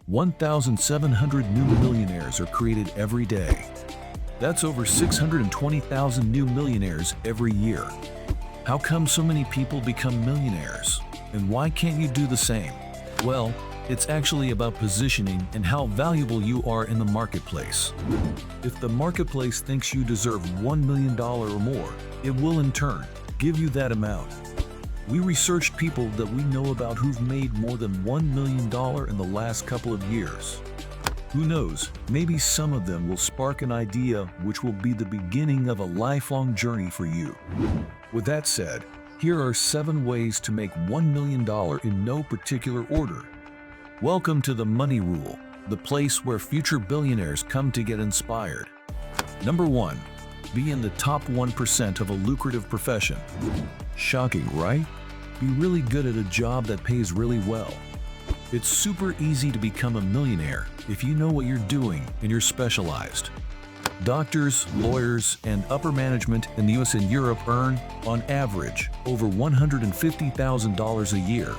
1,700 new millionaires are created every day. That's over 620,000 new millionaires every year. How come so many people become millionaires? And why can't you do the same? Well, it's actually about positioning and how valuable you are in the marketplace. If the marketplace thinks you deserve $1 million or more, it will in turn give you that amount. We researched people that we know about who've made more than $1 million in the last couple of years. Who knows, maybe some of them will spark an idea which will be the beginning of a lifelong journey for you. With that said, here are 7 ways to make $1 million in no particular order. Welcome to the Money Rule, the place where future billionaires come to get inspired. Number 1. Be in the top 1% of a lucrative profession. Shocking, right? Be really good at a job that pays really well. It's super easy to become a millionaire if you know what you're doing and you're specialized. Doctors, lawyers, and upper management in the US and Europe earn, on average, over $150,000 a year.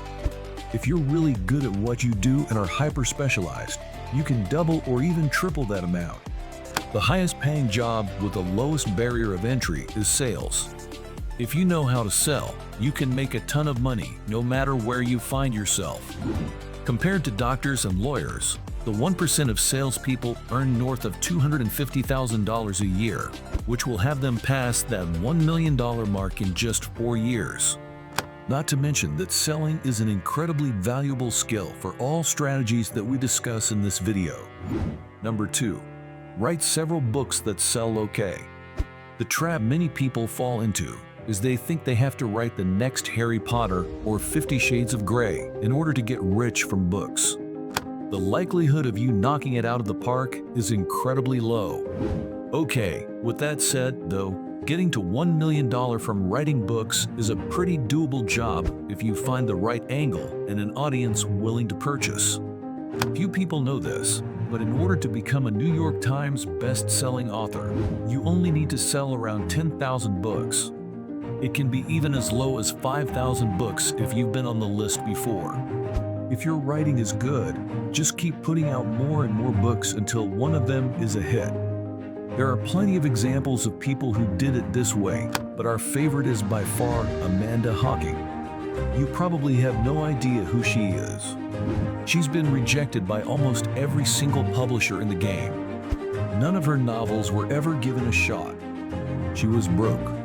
If you're really good at what you do and are hyper-specialized, you can double or even triple that amount. The highest paying job with the lowest barrier of entry is sales. If you know how to sell, you can make a ton of money no matter where you find yourself. Compared to doctors and lawyers, the 1% of salespeople earn north of $250,000 a year, which will have them pass that $1 million mark in just 4 years. Not to mention that selling is an incredibly valuable skill for all strategies that we discuss in this video. Number 2. Write several books that sell okay. The trap many people fall into is they think they have to write the next Harry Potter or 50 Shades of Grey in order to get rich from books. The likelihood of you knocking it out of the park is incredibly low. Okay, with that said, though, getting to $1 million from writing books is a pretty doable job if you find the right angle and an audience willing to purchase. Few people know this, but in order to become a New York Times best-selling author, you only need to sell around 10,000 books. It can be even as low as 5,000 books if you've been on the list before. If your writing is good, just keep putting out more and more books until one of them is a hit. There are plenty of examples of people who did it this way, but our favorite is by far Amanda Hocking. You probably have no idea who she is. She's been rejected by almost every single publisher in the game. None of her novels were ever given a shot. She was broke.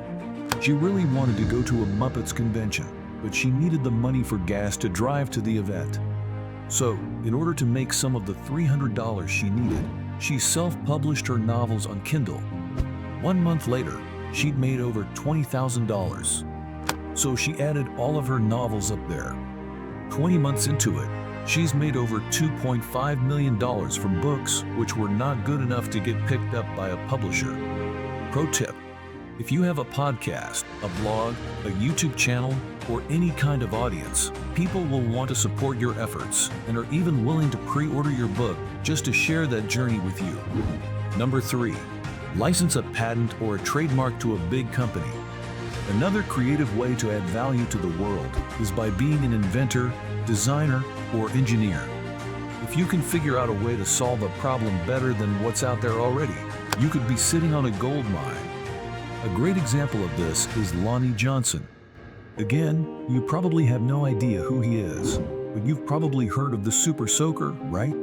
She really wanted to go to a Muppets convention, but she needed the money for gas to drive to the event. So, in order to make some of the $300 she needed, she self-published her novels on Kindle. 1 month later, she'd made over $20,000. So she added all of her novels up there. 20 months into it, she's made over $2.5 million from books which were not good enough to get picked up by a publisher. Pro tip: if you have a podcast, a blog, a YouTube channel, or any kind of audience, people will want to support your efforts and are even willing to pre-order your book just to share that journey with you. Number 3. License a patent or a trademark to a big company. Another creative way to add value to the world is by being an inventor, designer, or engineer. If you can figure out a way to solve a problem better than what's out there already, you could be sitting on a gold mine. A great example of this is Lonnie Johnson. Again, you probably have no idea who he is, but you've probably heard of the Super Soaker, right?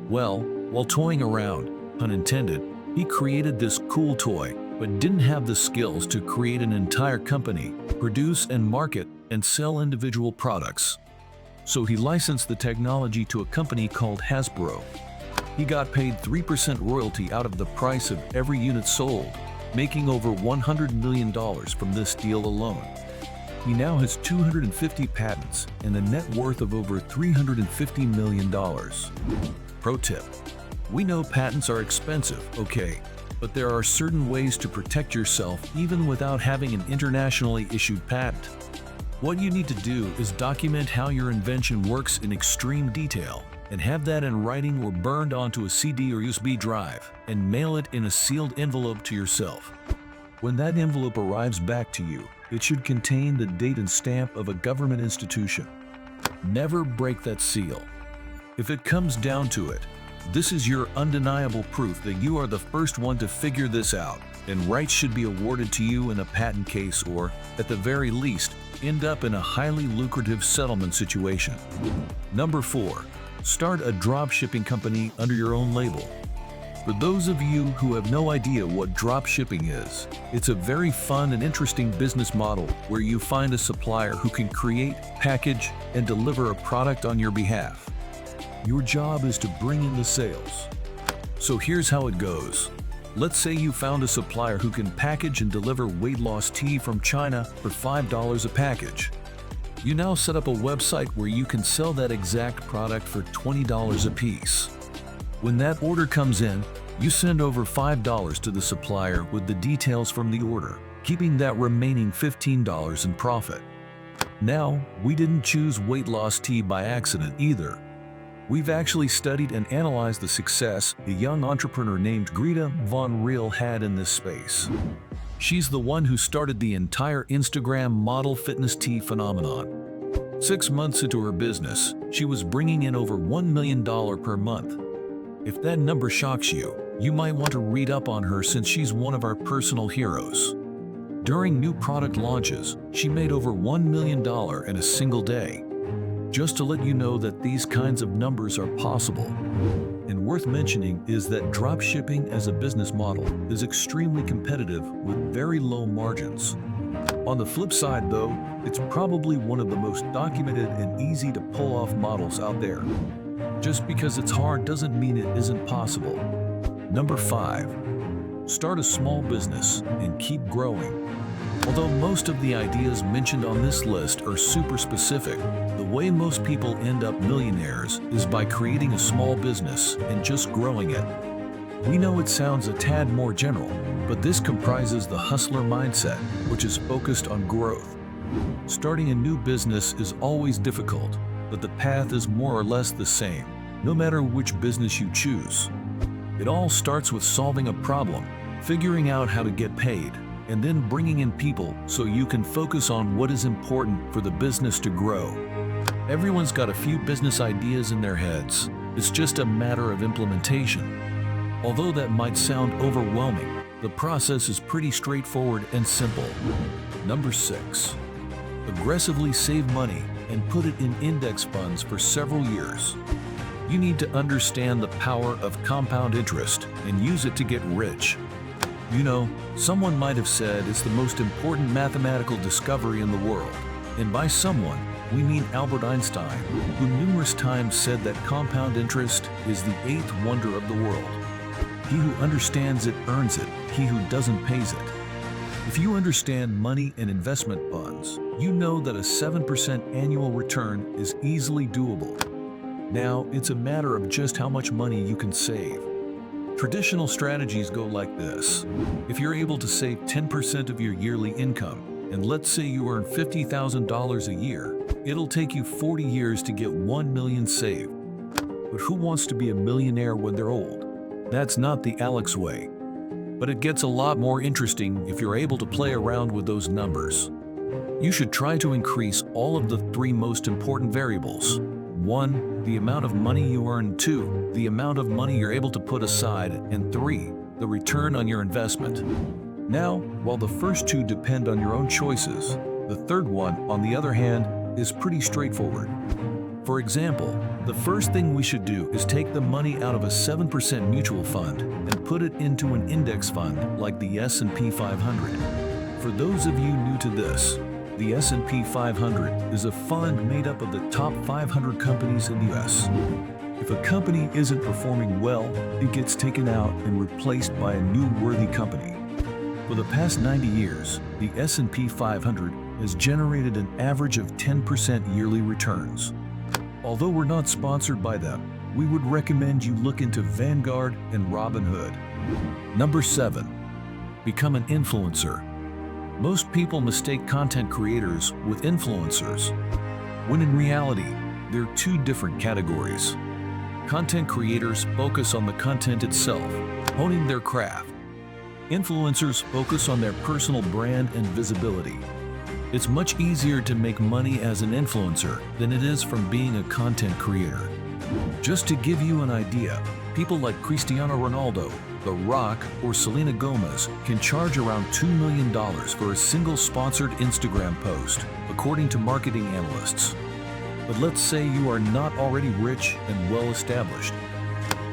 Well, while toying around, pun intended, he created this cool toy, but didn't have the skills to create an entire company, produce and market and sell individual products. So he licensed the technology to a company called Hasbro. He got paid 3% royalty out of the price of every unit sold, making over $100 million from this deal alone. He now has 250 patents and a net worth of over $350 million. Pro tip: we know patents are expensive, okay, but there are certain ways to protect yourself even without having an internationally issued patent. What you need to do is document how your invention works in extreme detail and have that in writing or burned onto a CD or USB drive and mail it in a sealed envelope to yourself. When that envelope arrives back to you, it should contain the date and stamp of a government institution. Never break that seal. If it comes down to it, this is your undeniable proof that you are the first one to figure this out, and rights should be awarded to you in a patent case or, at the very least, end up in a highly lucrative settlement situation. Number 4. Start a dropshipping company under your own label. For those of you who have no idea what dropshipping is, it's a very fun and interesting business model where you find a supplier who can create, package, and deliver a product on your behalf. Your job is to bring in the sales. So here's how it goes. Let's say you found a supplier who can package and deliver weight loss tea from China for $5 a package. You now set up a website where you can sell that exact product for $20 a piece. When that order comes in, you send over $5 to the supplier with the details from the order, keeping that remaining $15 in profit. Now, we didn't choose weight loss tea by accident either. We've actually studied and analyzed the success a young entrepreneur named Greta Von Riel had in this space. She's the one who started the entire Instagram model fitness tea phenomenon. 6 months into her business, she was bringing in over $1 million per month. If that number shocks you, you might want to read up on her since she's one of our personal heroes. During new product launches, she made over $1 million in a single day. Just to let you know that these kinds of numbers are possible. And worth mentioning is that dropshipping as a business model is extremely competitive with very low margins. On the flip side though, it's probably one of the most documented and easy to pull off models out there. Just because it's hard doesn't mean it isn't possible. Number 5. Start a small business and keep growing. Although most of the ideas mentioned on this list are super specific, the way most people end up millionaires is by creating a small business and just growing it. We know it sounds a tad more general, but this comprises the hustler mindset, which is focused on growth. Starting a new business is always difficult, but the path is more or less the same, no matter which business you choose. It all starts with solving a problem, figuring out how to get paid, and then bringing in people so you can focus on what is important for the business to grow. Everyone's got a few business ideas in their heads. It's just a matter of implementation. Although that might sound overwhelming, the process is pretty straightforward and simple. Number 6. Aggressively save money and put it in index funds for several years. You need to understand the power of compound interest and use it to get rich. You know, someone might have said it's the most important mathematical discovery in the world. And by someone, we mean Albert Einstein, who numerous times said that compound interest is the 8th wonder of the world. He who understands it earns it, he who doesn't pays it. If you understand money and investment funds, you know that a 7% annual return is easily doable. Now, it's a matter of just how much money you can save. Traditional strategies go like this. If you're able to save 10% of your yearly income, and let's say you earn $50,000 a year, it'll take you 40 years to get $1 million saved. But who wants to be a millionaire when they're old? That's not the Alex way. But it gets a lot more interesting if you're able to play around with those numbers. You should try to increase all of the 3 most important variables. 1. The amount of money you earn. 2. The amount of money you're able to put aside. And 3. The return on your investment. Now, while the first 2 depend on your own choices, the third one, on the other hand, is pretty straightforward. For example, the first thing we should do is take the money out of a 7% mutual fund and put it into an index fund like the S&P 500. For those of you new to this, the S&P 500 is a fund made up of the top 500 companies in the US. If a company isn't performing well, it gets taken out and replaced by a new worthy company. For the past 90 years, the S&P 500 has generated an average of 10% yearly returns. Although we're not sponsored by them, we would recommend you look into Vanguard and Robinhood. Number 7. Become an influencer. Most people mistake content creators with influencers, when in reality, they're 2 different categories. Content creators focus on the content itself, honing their craft. Influencers focus on their personal brand and visibility. It's much easier to make money as an influencer than it is from being a content creator. Just to give you an idea, people like Cristiano Ronaldo, The Rock, or Selena Gomez can charge around $2 million for a single sponsored Instagram post, according to marketing analysts. But let's say you are not already rich and well established.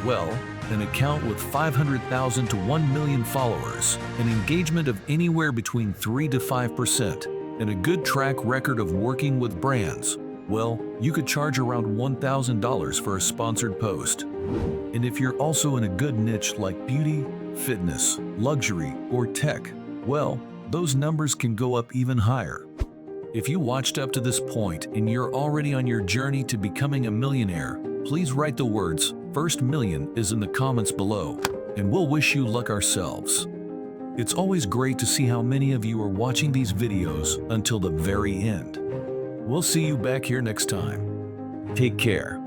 Well, an account with 500,000 to 1 million followers, an engagement of anywhere between 3 to 5%, and a good track record of working with brands, well, you could charge around $1,000 for a sponsored post. And if you're also in a good niche like beauty, fitness, luxury, or tech, well, those numbers can go up even higher. If you watched up to this point and you're already on your journey to becoming a millionaire, please write the words "First Million" is in the comments below, and we'll wish you luck ourselves. It's always great to see how many of you are watching these videos until the very end. We'll see you back here next time. Take care.